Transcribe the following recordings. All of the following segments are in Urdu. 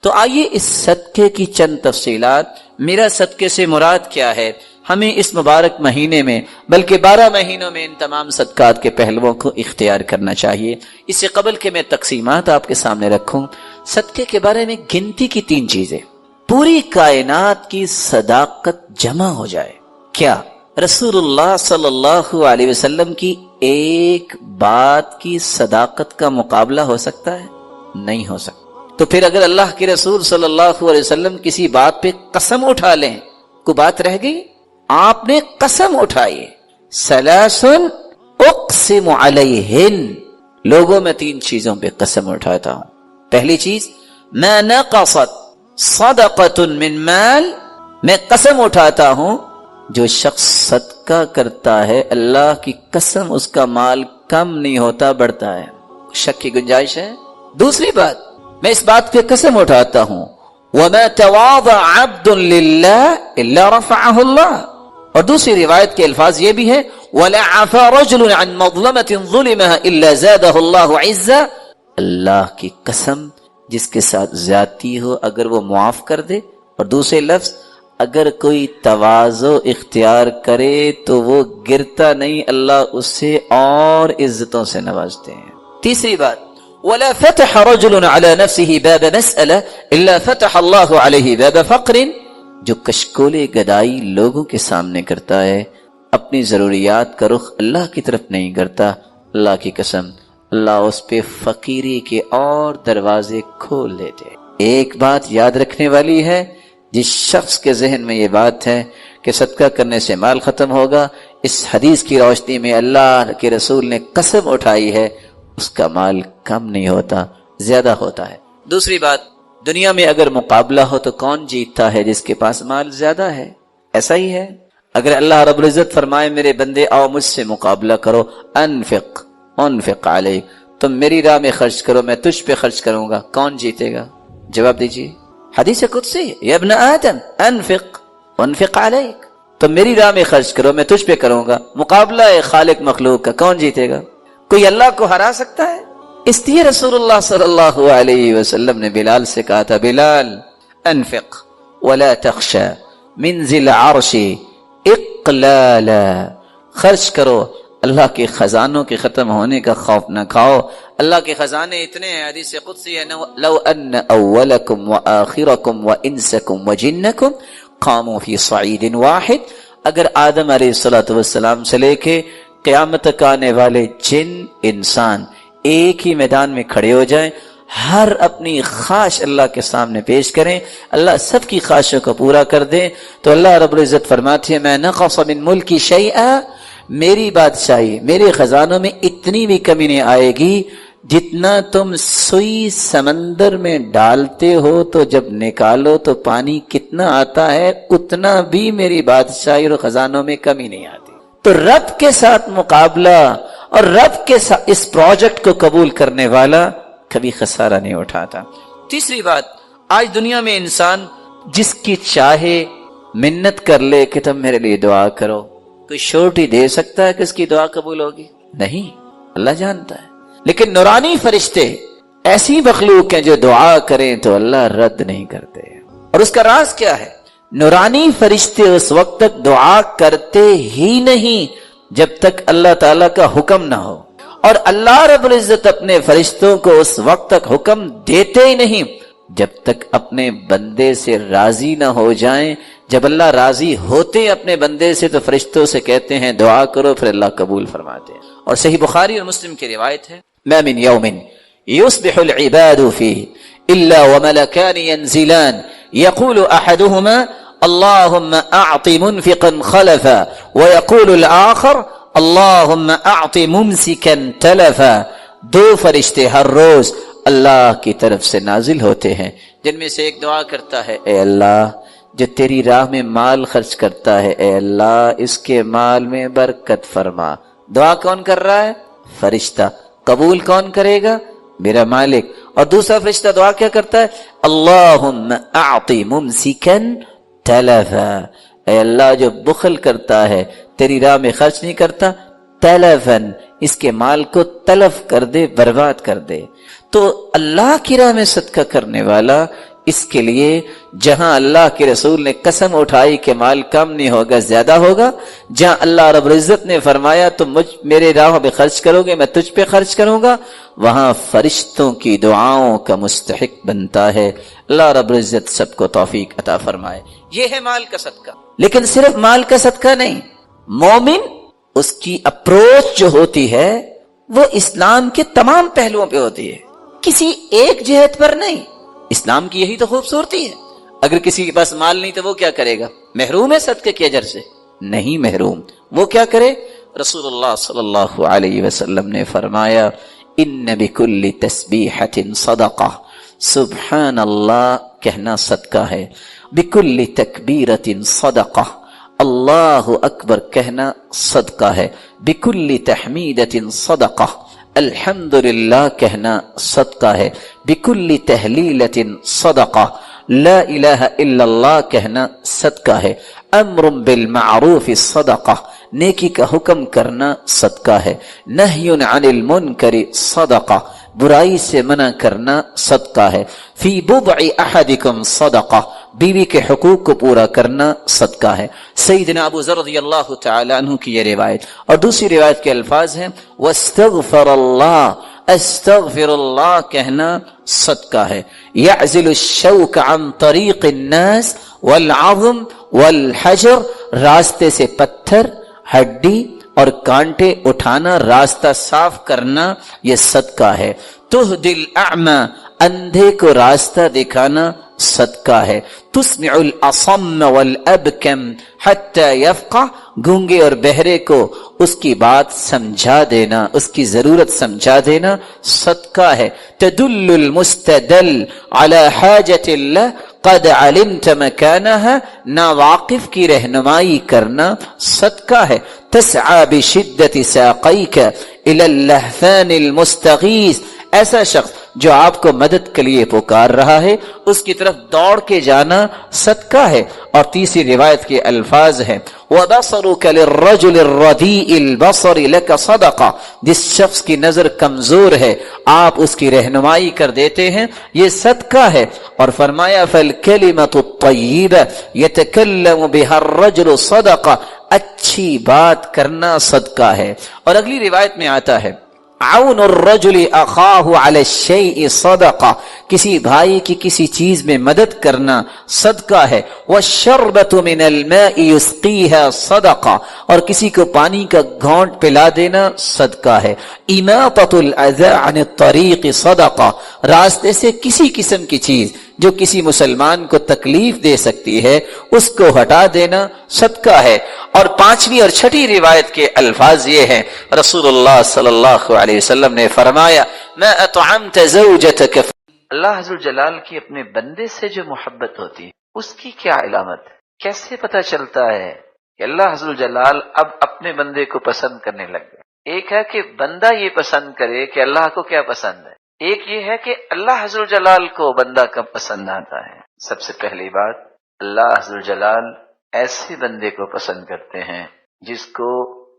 تو آئیے اس صدقے کی چند تفصیلات، میرا صدقے سے مراد کیا ہے، ہمیں اس مبارک مہینے میں بلکہ 12 مہینوں میں ان تمام صدقات کے پہلوؤں کو اختیار کرنا چاہیے۔ اس سے قبل کہ میں تقسیمات آپ کے سامنے رکھوں، صدقے کے بارے میں گنتی کی 3 چیزیں، پوری کائنات کی صداقت جمع ہو جائے۔ کیا رسول اللہ صلی اللہ علیہ وسلم کی ایک بات کی صداقت کا مقابلہ ہو سکتا ہے؟ نہیں ہو سکتا۔ تو پھر اگر اللہ کے رسول صلی اللہ علیہ وسلم کسی بات پہ قسم اٹھا لیں، کوئی بات رہ گئی؟ آپ نے قسم اٹھائی، سلاسن اقسم علیہن، لوگوں میں 3 چیزوں پہ قسم اٹھاتا ہوں۔ پہلی چیز، ما نقصت صدقۃ من مال، میں قسم اٹھاتا ہوں جو شخص صدقہ کرتا ہے اللہ کی قسم اس کا مال کم نہیں ہوتا، بڑھتا ہے، شک کی گنجائش ہے۔ دوسری بات، میں اس بات پہ قسم اٹھاتا ہوں وَمَا تَوَاضَعَ عَبْدٌ لِلَّهِ إِلَّا رَفَعَهُ اللَّهُ، اور دوسری روایت کے الفاظ یہ بھی ہے وَلَا عَفَا رَجُلٌ عَنْ مَظْلَمَةٍ ظُلِمَهَا إِلَّا زَادَهُ اللَّهُ عِزًّا، اللہ کی قسم جس کے ساتھ زیادتی ہو اگر وہ معاف کر دے، اور دوسرے لفظ اگر کوئی تواضع اختیار کرے تو وہ گرتا نہیں، اللہ اس سے اور عزتوں سے نوازتے ہیں۔ تیسری بات، وَلَا فَتَحَ رَجُلٌ عَلَى نَفْسِهِ بَابَ مَسْأَلَةٍ إِلَّا فَتَحَ اللَّهُ عَلَيْهِ بَابَ فَقْرٍ، جو کشکول گدائی لوگوں کے سامنے کرتا ہے، اپنی ضروریات کا رخ اللہ کی طرف نہیں کرتا، اللہ کی قسم اللہ اس پہ فقیری کے اور دروازے کھول دیتے۔ ایک بات یاد رکھنے والی ہے، جس شخص کے ذہن میں یہ بات ہے کہ صدقہ کرنے سے مال ختم ہوگا، اس حدیث کی روشنی میں اللہ کے رسول نے قسم اٹھائی ہے اس کا مال کم نہیں ہوتا، زیادہ ہوتا ہے۔ دوسری بات، دنیا میں اگر مقابلہ ہو تو کون جیتتا ہے؟ جس کے پاس مال زیادہ ہے۔ ایسا ہی ہے، اگر اللہ رب العزت فرمائے میرے بندے آؤ مجھ سے مقابلہ کرو، انفق علیک، تم میری راہ میں خرچ کرو میں تجھ پہ خرچ کروں گا، کون جیتے گا؟ جواب دیجیے، حدیث قدسی، یا ابن آدم انفق علیک، تم میری راہ میں خرچ کرو میں تجھ پہ کروں گا۔ مقابلہ ہے خالق مخلوق کا، کون جیتے گا؟ کوئی اللہ کو ہرا سکتا ہے؟ اس لیے رسول اللہ صلی اللہ علیہ وسلم نے بلال سے کہا تھا، بلال انفق ولا تخشى من ذی العرش اقلالا، خرچ کرو، اللہ کے خزانوں کے ختم ہونے کا خوف نہ کھاؤ، اللہ کے خزانے اتنے ہیں، حدیث قدسی ہے، لو ان اولکم وآخرکم وانسکم وجنکم قاموا فی صعید واحد، اگر آدم علیہ السلام سے لے کے قیامت تک آنے والے جن انسان ایک ہی میدان میں کھڑے ہو جائیں، ہر اپنی خواہش اللہ کے سامنے پیش کریں، اللہ سب کی خواہشوں کو پورا کر دیں، تو اللہ رب العزت فرماتے ہیں میں نقص من ملکی شیئا، میری بادشاہی میرے خزانوں میں اتنی بھی کمی نہیں آئے گی، جتنا تم سوئی سمندر میں ڈالتے ہو تو جب نکالو تو پانی کتنا آتا ہے، اتنا بھی میری بادشاہی اور خزانوں میں کمی نہیں آتی۔ تو رب کے ساتھ مقابلہ اور رب کے ساتھ اس پروجیکٹ کو قبول کرنے والا کبھی خسارہ نہیں اٹھاتا۔ تیسری بات، آج دنیا میں انسان جس کی چاہے منت کر لے کہ تم میرے لیے دعا کرو، کوئی شورٹی دے سکتا ہے کہ اس کی دعا قبول ہوگی؟ نہیں، اللہ جانتا ہے۔ لیکن نورانی فرشتے ایسی مخلوق ہیں جو دعا کریں تو اللہ رد نہیں کرتے، اور اس کا راز کیا ہے؟ نورانی فرشتے اس وقت تک دعا کرتے ہی نہیں جب تک اللہ تعالیٰ کا حکم نہ ہو، اور اللہ رب العزت اپنے فرشتوں کو اس وقت تک حکم دیتے ہی نہیں جب تک اپنے بندے سے راضی نہ ہو جائیں۔ جب اللہ راضی ہوتے اپنے بندے سے تو فرشتوں سے کہتے ہیں دعا کرو، پھر اللہ قبول فرماتے ہیں۔ اور صحیح بخاری اور مسلم کی روایت ہے، ما من یوم یصبح العباد فیہ الا وملکان ینزلان یقول احدہما اللہم اعط منفقا خلفا ویقول الآخر اللہم اعط ممسکا تلفا، 2 فرشتے ہر روز اللہ کی طرف سے نازل ہوتے ہیں، جن میں سے ایک دعا کرتا ہے اے اللہ جو تیری راہ میں مال خرچ کرتا ہے، اے اللہ اس کے مال میں برکت فرما۔ دعا کون کر رہا ہے؟ فرشتہ۔ قبول کون کرے گا؟ میرا مالک۔ اور دوسرا فرشتہ دعا کیا کرتا ہے؟ اللہم اعطی ممسکا تلفا، اے اللہ جو بخل کرتا ہے تیری راہ میں خرچ نہیں کرتا، تلفن اس کے مال کو تلف کر دے، برباد کر دے۔ تو اللہ کی راہ میں صدقہ کرنے والا اس کے لیے جہاں اللہ کے رسول نے قسم اٹھائی کہ مال کم نہیں ہوگا زیادہ ہوگا، جہاں اللہ رب العزت نے فرمایا تم میرے راہ میں خرچ کرو گے میں تجھ پہ خرچ کروں گا، وہاں فرشتوں کی دعاؤں کا مستحق بنتا ہے۔ اللہ رب العزت سب کو توفیق عطا فرمائے۔ یہ ہے مال کا صدقہ۔ لیکن صرف مال کا صدقہ نہیں، مومن اس کی اپروچ جو ہوتی ہے وہ اسلام کے تمام پہلوؤں پہ ہوتی ہے، کسی ایک جہت پر نہیں۔ اسلام کی یہی تو خوبصورتی ہے۔ اگر کسی کے پاس مال نہیں تو وہ کیا کرے گا؟ محروم ہے صدقے کے اجر سے؟ نہیں محروم۔ وہ کیا کرے؟ رسول اللہ صلی اللہ علیہ وسلم نے فرمایا ان بکل تسبیحۃ صدقہ، سبحان اللہ کہنا صدقہ ہے، بکل تکبیرۃ صدقہ، اللہ اکبر کہنا صدقہ ہے، بکل تحمیدۃ صدقہ، الحمدللہ کہنا صدقہ ہے، بکل تہلیلۃ صدقہ، لا الہ الا اللہ کہنا صدقہ ہے، امر بالمعروف صدقہ، نیکی کا حکم کرنا صدقہ ہے، نہی عن المنکر صدقہ، برائی سے منع کرنا صدقہ ہے، فی بضع احدکم صدقہ، بیوی کے حقوق کو پورا کرنا صدقہ ہے۔ سیدنا ابو ذر رضی اللہ تعالی عنہ کی یہ روایت، اور دوسری روایت کے الفاظ ہیں واستغفر اللہ، استغفر اللہ کہنا صدقہ ہے، یعزل الشوک عن طریق الناس والعظم والحجر، راستے سے پتھر، ہڈی اور کانٹے اٹھانا، راستہ صاف کرنا، یہ صدقہ ہے۔ تہدی الاعمى، اندھے کو راستہ دکھانا صدقہ ہے۔ تسمع الاصم والابکم حتی یفقہ، گونگے اور بہرے کو اس کی بات سمجھا دینا، اس کی ضرورت سمجھا دینا صدقہ ہے۔ تدل المستدل علی حاجت اللہ قد علمت مکانہا، ناواقف کی رہنمائی کرنا صدقہ ہے۔ تسعى بشدت ساقیک الی اللہفان المستغیث، ایسا شخص جو آپ کو مدد کے لیے پکار رہا ہے اس کی طرف دوڑ کے جانا صدقہ ہے۔ اور تیسری روایت کے الفاظ ہیں وَبَصَرُكَ لِلرَّجُلِ الرَّدِيءِ الْبَصَرِ لَكَ صَدَقَةٌ، جس شخص کی نظر کمزور ہے آپ اس کی رہنمائی کر دیتے ہیں، یہ صدقہ ہے۔ اور فرمایا فَالْكَلِمَةُ الطَّيِّبَةُ يَتَكَلَّمُ بِهَا الرَّجُلُ صَدَقَةٌ، اچھی بات کرنا صدقہ ہے۔ اور اگلی روایت میں آتا ہے عون الرجل اخاہ علی الشیء صدقہ، کسی بھائی کی کسی چیز میں مدد کرنا صدقہ ہے۔ والشربۃ من الماء یسقیها صدقہ، اور کسی کو پانی کا گھونٹ پلا دینا صدقہ ہے۔ اماطۃ الاذى عن الطریق صدقہ، راستے سے کسی قسم کی چیز جو کسی مسلمان کو تکلیف دے سکتی ہے اس کو ہٹا دینا صدقہ ہے۔ اور پانچویں اور چھٹی روایت کے الفاظ یہ ہیں رسول اللہ صلی اللہ علیہ وسلم نے فرمایا ما اطعمت زوجتك، اللہ حضر جلال کی اپنے بندے سے جو محبت ہوتی ہے اس کی کیا علامت ہے؟ کیسے پتہ چلتا ہے کہ اللہ حضر جلال اب اپنے بندے کو پسند کرنے لگ گیا؟ ایک ہے کہ بندہ یہ پسند کرے کہ اللہ کو کیا پسند ہے، ایک یہ ہے کہ اللہ حضر جلال کو بندہ کب پسند آتا ہے۔ سب سے پہلی بات، اللہ حضر جلال ایسے بندے کو پسند کرتے ہیں جس کو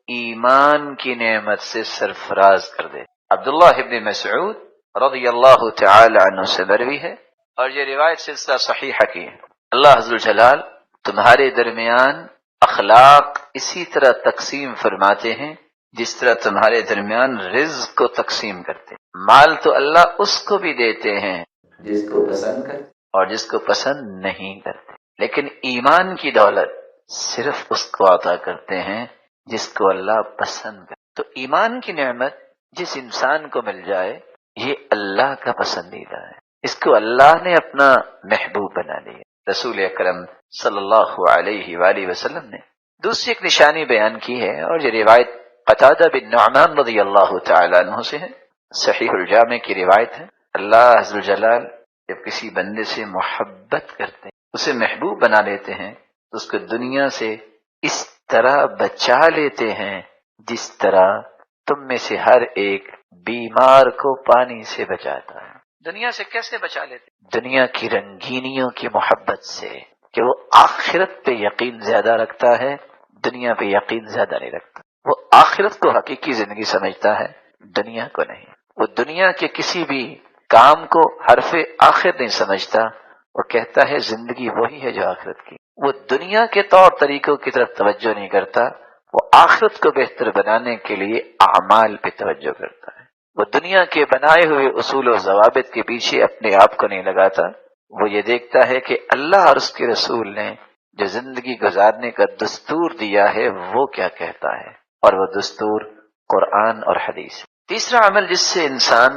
ایمان کی نعمت سے سرفراز کر دے۔ عبداللہ ابن مسعود رضی اللہ تعالی عنہ سے مروی ہے اور یہ روایت سلسلہ صحیحہ کی ہے، اللہ حضر جلال تمہارے درمیان اخلاق اسی طرح تقسیم فرماتے ہیں جس طرح تمہارے درمیان رزق کو تقسیم کرتے ہیں۔ مال تو اللہ اس کو بھی دیتے ہیں جس کو پسند کرتے اور جس کو پسند نہیں کرتے، لیکن ایمان کی دولت صرف اس کو عطا کرتے ہیں جس کو اللہ پسند کرے۔ تو ایمان کی نعمت جس انسان کو مل جائے یہ اللہ کا پسندیدہ ہے، اس کو اللہ نے اپنا محبوب بنا لیا۔ رسول اکرم صلی اللہ علیہ وآلہ وسلم نے دوسری ایک نشانی بیان کی ہے اور یہ روایت قتادہ بن نعمان رضی اللہ تعالی عنہ سے ہے، صحیح الجامع کی روایت ہے۔ اللہ عز و جلال جب کسی بندے سے محبت کرتے ہیں، اسے محبوب بنا لیتے ہیں تو اس کو دنیا سے اس طرح بچا لیتے ہیں جس طرح تم میں سے ہر ایک بیمار کو پانی سے بچاتا ہے۔ دنیا سے کیسے بچا لیتے؟ دنیا کی رنگینیوں کی محبت سے، کہ وہ آخرت پہ یقین زیادہ رکھتا ہے، دنیا پہ یقین زیادہ نہیں رکھتا۔ وہ آخرت کو حقیقی زندگی سمجھتا ہے، دنیا کو نہیں۔ وہ دنیا کے کسی بھی کام کو حرف آخر نہیں سمجھتا، وہ کہتا ہے زندگی وہی ہے جو آخرت کی. وہ دنیا کے طور طریقوں کی طرف توجہ نہیں کرتا، وہ آخرت کو بہتر بنانے کے لیے اعمال پہ توجہ کرتا ہے. وہ دنیا کے بنائے ہوئے اصول و ضوابط کے پیچھے اپنے آپ کو نہیں لگاتا. وہ یہ دیکھتا ہے کہ اللہ اور اس کے رسول نے جو زندگی گزارنے کا دستور دیا ہے وہ کیا کہتا ہے، اور وہ دستور قرآن اور حدیث. تیسرا عمل جس سے انسان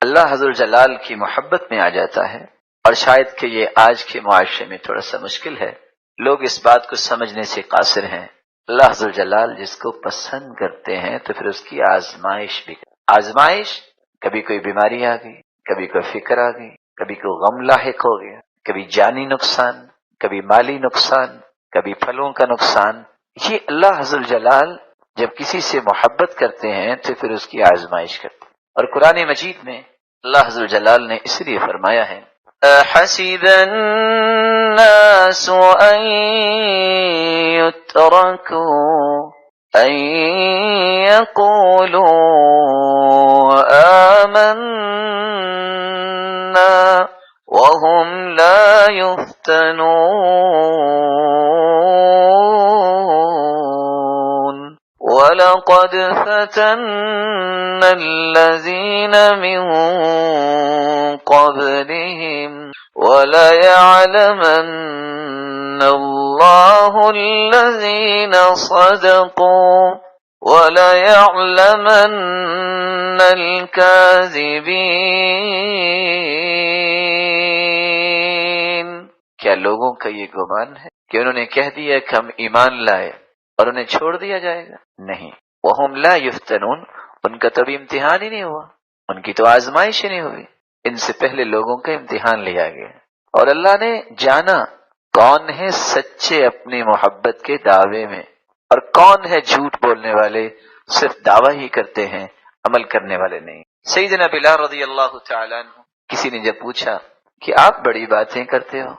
اللہ حضر جلال کی محبت میں آ جاتا ہے، اور شاید کہ یہ آج کے معاشرے میں تھوڑا سا مشکل ہے، لوگ اس بات کو سمجھنے سے قاصر ہیں. اللہ حضر جلال جس کو پسند کرتے ہیں تو پھر اس کی آزمائش بھی. آزمائش، کبھی کوئی بیماری آ گئی، کبھی کوئی فکر آ گئی، کبھی کوئی غم لاحق ہو گیا، کبھی جانی نقصان، کبھی مالی نقصان، کبھی پھلوں کا نقصان. یہ اللہ حضر جلال جب کسی سے محبت کرتے ہیں تو پھر اس کی آزمائش کرتے ہیں. اور قرآن مجید میں اللہ حضر جلال نے اس لیے فرمایا ہے حسب الناس ان يتركوا ان يقولوا آمنا وهم لا يفتنون وَلَقَدْ فَتَنَّا الَّذِينَ مِن قَبْلِهِمْ وَلَيَعْلَمَنَّ اللَّهُ الَّذِينَ صَدَقُوا وَلَيَعْلَمَنَّ الْكَاذِبِينَ. کیا لوگوں کا یہ گمان ہے کہ انہوں نے کہہ دیا کہ ہم ایمان لائے اور انہیں چھوڑ دیا جائے گا؟ نہیں. وَهُمْ لَا يُفْتَنُونَ، ان کا تو ابھی امتحان ہی نہیں ہوا، ان کی تو آزمائش ہی نہیں ہوئی. ان سے پہلے لوگوں کا امتحان لیا گیا، اور اللہ نے جانا کون ہے سچے اپنی محبت کے دعوے میں، اور کون ہے جھوٹ بولنے والے، صرف دعویٰ ہی کرتے ہیں، عمل کرنے والے نہیں. سیدنا بلال رضی اللہ تعالیٰ عنہ، کسی نے جب پوچھا کہ آپ بڑی باتیں کرتے ہو،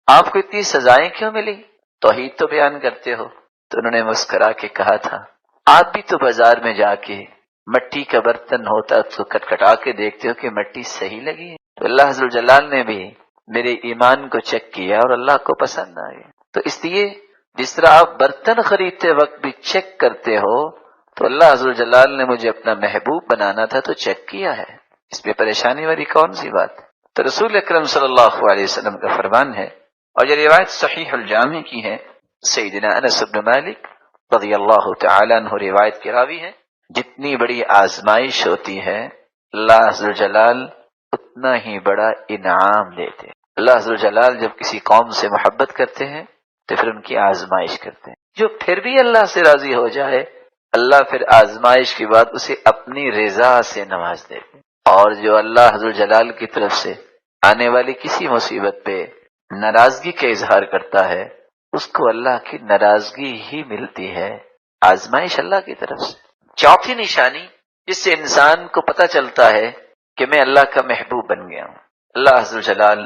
آپ کو اتنی سزائیں کیوں ملی، توحید تو بیان کرتے ہو، تو انہوں نے مسکرا کے کہا تھا آپ بھی تو بازار میں جا کے مٹی کا برتن ہوتا تو کٹکھٹا کے دیکھتے ہو کہ مٹی صحیح لگی ہے. تو اللہ حضر جلال نے بھی میرے ایمان کو چیک کیا اور اللہ کو پسند آئے. تو اس لیے جس طرح آپ برتن خریدتے وقت بھی چیک کرتے ہو، تو اللہ حضر جلال نے مجھے اپنا محبوب بنانا تھا تو چیک کیا ہے. اس میں پریشانی والی کون سی بات؟ تو رسول اکرم صلی اللہ علیہ وسلم کا فرمان ہے، اور یہ روایت صحیح الجامع کی ہے، سیدنا انس بن مالک رضی اللہ تعالی عنہ روایت کے راوی ہیں، جتنی بڑی آزمائش ہوتی ہے اللہ حضر جلال اتنا ہی بڑا انعام دیتے ہیں. اللہ حضر جلال جب کسی قوم سے محبت کرتے ہیں تو پھر ان کی آزمائش کرتے ہیں. جو پھر بھی اللہ سے راضی ہو جائے، اللہ پھر آزمائش کے بعد اسے اپنی رضا سے نواز دیتے ہیں. اور جو اللہ حضر جلال کی طرف سے آنے والی کسی مصیبت پہ ناراضگی کا اظہار کرتا ہے، اس کو اللہ کی ناراضگی ہی ملتی ہے. آزمائش اللہ کی طرف سے. چوتھی نشانی جس سے انسان کو پتہ چلتا ہے کہ میں اللہ کا محبوب بن گیا ہوں، اللہ حضر جلال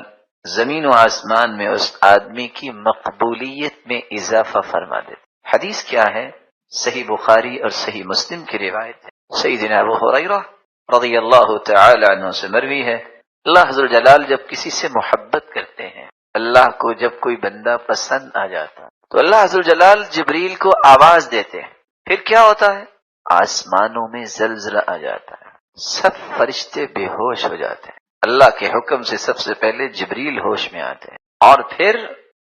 زمین و آسمان میں اس آدمی کی مقبولیت میں اضافہ فرما دیتے. حدیث کیا ہے؟ صحیح بخاری اور صحیح مسلم کی روایت ہے. سیدنا ابو ہریرہ رضی اللہ تعالی عنہ سے مروی ہے، اللہ حضر جلال جب کسی سے محبت کرتے ہیں، اللہ کو جب کوئی بندہ پسند آ جاتا تو اللہ حضر جلال جبریل کو آواز دیتے ہیں. پھر کیا ہوتا ہے؟ آسمانوں میں زلزلہ آ جاتا ہے، سب فرشتے بے ہوش ہو جاتے ہیں. اللہ کے حکم سے سب سے پہلے جبریل ہوش میں آتے ہیں، اور پھر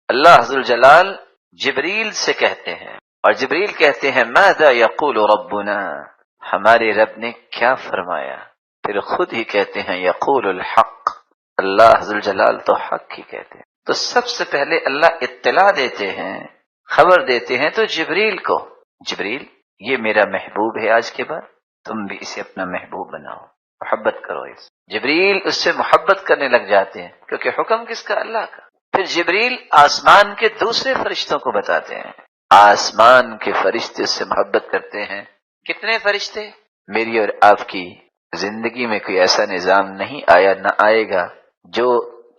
اللہ حضر جلال جبریل سے کہتے ہیں، اور جبریل کہتے ہیں ماذا یقول ربنا، ہمارے رب نے کیا فرمایا؟ پھر خود ہی کہتے ہیں یقول الحق، اللہ حضر جلال تو حق ہی کہتے ہیں. تو سب سے پہلے اللہ اطلاع دیتے ہیں، خبر دیتے ہیں تو جبریل کو، جبریل یہ میرا محبوب ہے، آج کے بعد تم بھی اسے اپنا محبوب بناؤ، محبت کرو اس. جبریل اس سے محبت کرنے لگ جاتے ہیں، کیونکہ حکم کس کا؟ اللہ کا. پھر جبریل آسمان کے دوسرے فرشتوں کو بتاتے ہیں، آسمان کے فرشتے اس سے محبت کرتے ہیں. کتنے فرشتے؟ میری اور آپ کی زندگی میں کوئی ایسا نظام نہیں آیا، نہ آئے گا جو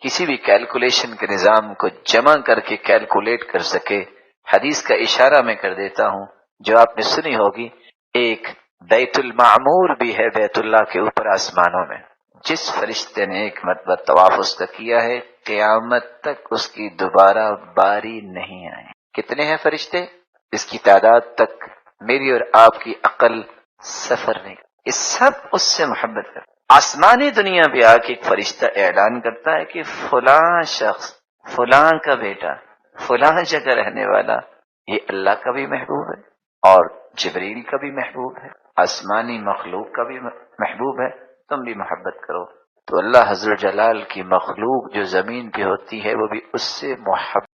کسی بھی کیلکولیشن کے نظام کو جمع کر کے کیلکولیٹ کر سکے. حدیث کا اشارہ میں کر دیتا ہوں جو آپ نے سنی ہوگی، ایک بیت المعمور بھی ہے بیت اللہ کے اوپر آسمانوں میں، جس فرشتے نے ایک مرتبہ طواف اس کا کیا ہے قیامت تک اس کی دوبارہ باری نہیں آئے۔ کتنے ہیں فرشتے؟ اس کی تعداد تک میری اور آپ کی عقل سفر نہیں۔ اس سب اس سے محبت کرتے۔ آسمانی دنیا پہ آ کے ایک فرشتہ اعلان کرتا ہے کہ فلاں شخص، فلاں کا بیٹا، فلاں جگہ رہنے والا، یہ اللہ کا بھی محبوب ہے اور جبریل کا بھی محبوب ہے، آسمانی مخلوق کا بھی محبوب ہے، تم بھی محبت کرو۔ تو اللہ حضر جلال کی مخلوق جو زمین پہ ہوتی ہے وہ بھی اس سے محبت